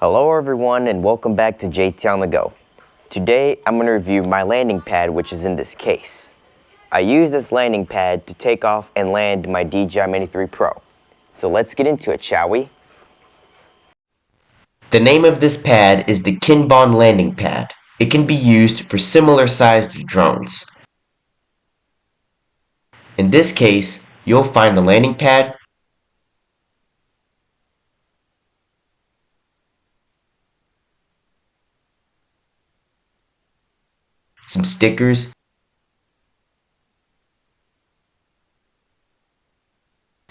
Hello everyone and welcome back to JT on the Go. Today I'm going to review my landing pad, which is in this case. I use this landing pad to take off and land my DJI Mini 3 Pro. So let's get into it, shall we? The name of this pad is the Kinbon landing pad. It can be used for similar sized drones. In this case, you'll find the landing pad, some stickers,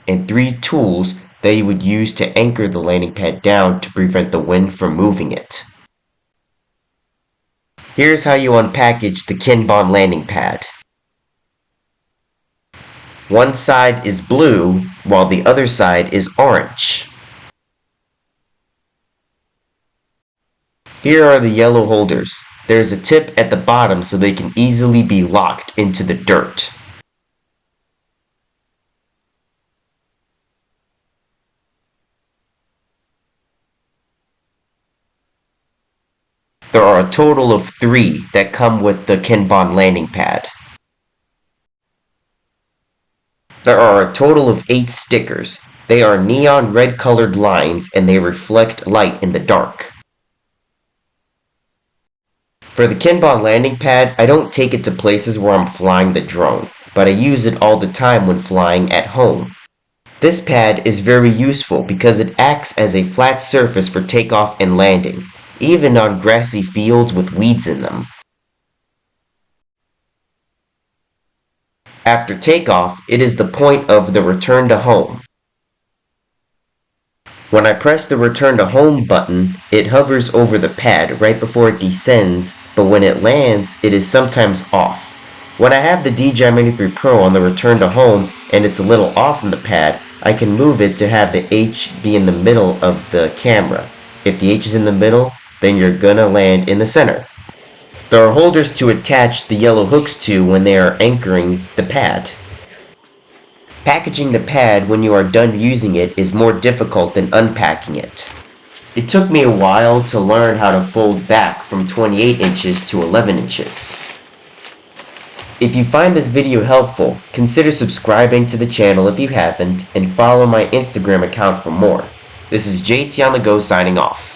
and 3 tools that you would use to anchor the landing pad down to prevent the wind from moving it. Here's how you unpackage the Kinbon landing pad. One side is blue, while the other side is orange. Here are the yellow holders. There's a tip at the bottom so they can easily be locked into the dirt. There are a total of 3 that come with the Kinbon landing pad. There are a total of 8 stickers. They are neon red colored lines and they reflect light in the dark. For the Kinbon landing pad, I don't take it to places where I'm flying the drone, but I use it all the time when flying at home. This pad is very useful because it acts as a flat surface for takeoff and landing, even on grassy fields with weeds in them. After takeoff, it is the point of the return to home. When I press the return to home button, it hovers over the pad right before it descends, but when it lands, it is sometimes off. When I have the DJI Mini 3 Pro on the return to home and it's a little off from the pad, I can move it to have the H be in the middle of the camera. If the H is in the middle, then you're gonna land in the center. There are holders to attach the yellow hooks to when they are anchoring the pad. Packaging the pad when you are done using it is more difficult than unpacking it. It took me a while to learn how to fold back from 28 inches to 11 inches. If you find this video helpful, consider subscribing to the channel if you haven't, and follow my Instagram account for more. This is JT on the Go signing off.